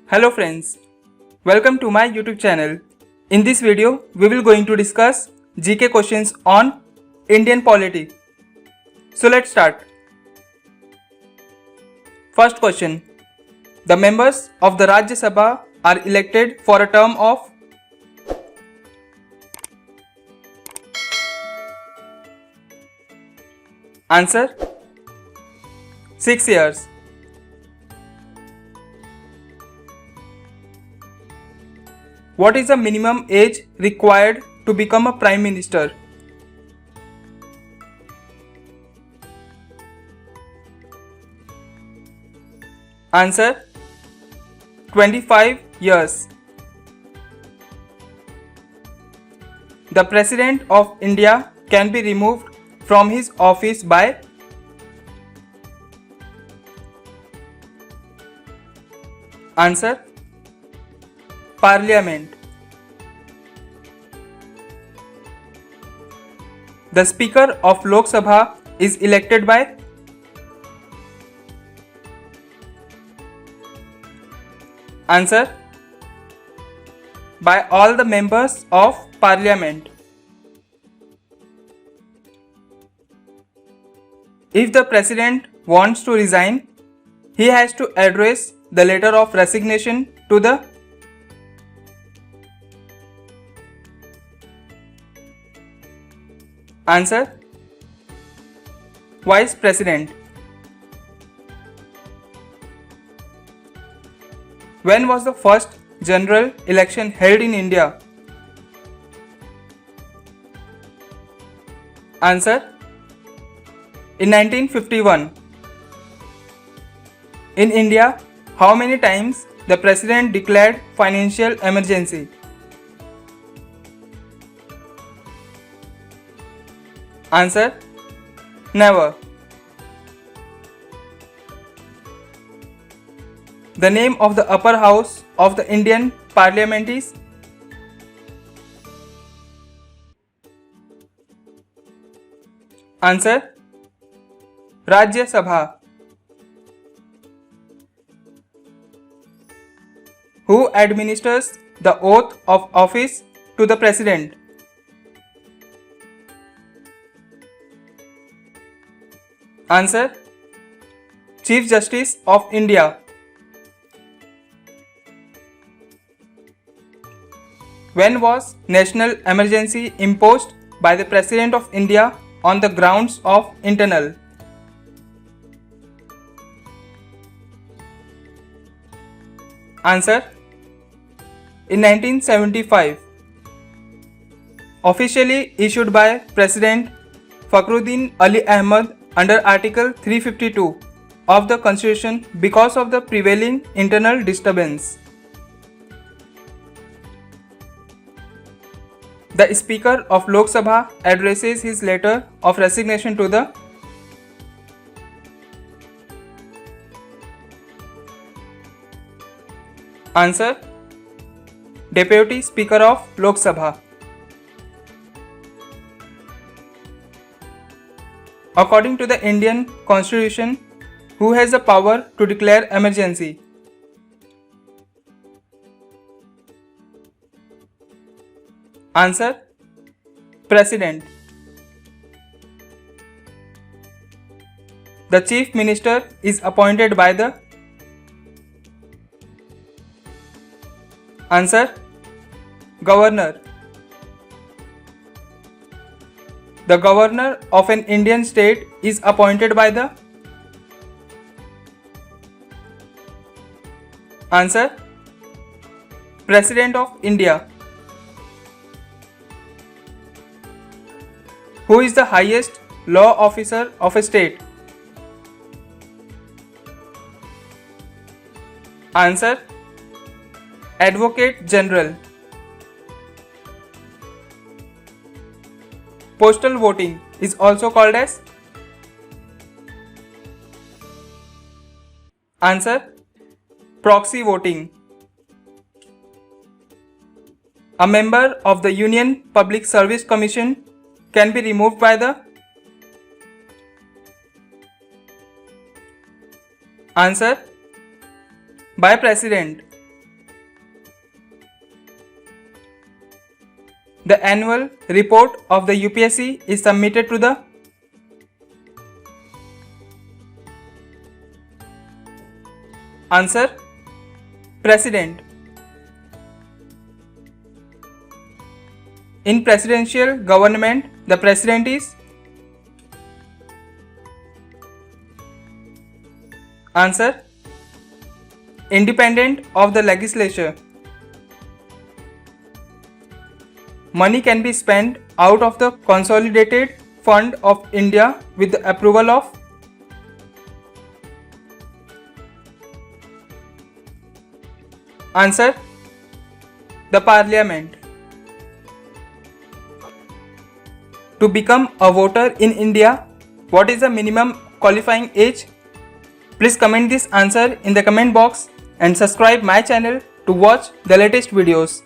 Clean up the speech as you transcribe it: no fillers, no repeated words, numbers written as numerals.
Hello friends, welcome to my YouTube channel. In this video, we will going to discuss GK questions on Indian polity. So let's start. First question. The members of the Rajya Sabha are elected for a term of Answer 6 years. What is the minimum age required to become a Prime Minister? Answer 25 years. The President of India can be removed from his office by Answer Parliament. The Speaker of Lok Sabha is elected by Answer by all the members of Parliament. If the President wants to resign, he has to address the letter of resignation to the Answer Vice President. When was the first general election held in India? Answer in 1951. In India, how many times the President declared financial emergency? Answer never. The name of the upper house of the Indian Parliament is Answer Rajya Sabha. Who administers the oath of office to the President? Answer Chief Justice of India. When was national emergency imposed by the President of India on the grounds of internal? Answer in 1975. Officially issued by President Fakhruddin Ali Ahmad under Article 352 of the Constitution because of the prevailing internal disturbance. The Speaker of Lok Sabha addresses his letter of resignation to the Answer Deputy Speaker of Lok Sabha. According to the Indian Constitution, who has the power to declare emergency? Answer President. The Chief Minister is appointed by the Answer Governor. The Governor of an Indian state is appointed by the Answer President of India. Who is the highest law officer of a state? Answer Advocate General. Postal voting is also called as Answer Proxy voting. A member of the Union Public Service Commission can be removed by the Answer by President. the annual report of the UPSC is submitted to the answer President. In presidential government, the president is answer independent of the legislature. Money can be spent out of the consolidated fund of India with the approval of answer the parliament. To become a voter in India, what is the minimum qualifying age? Please comment this answer in the comment box and subscribe my channel to watch the latest videos.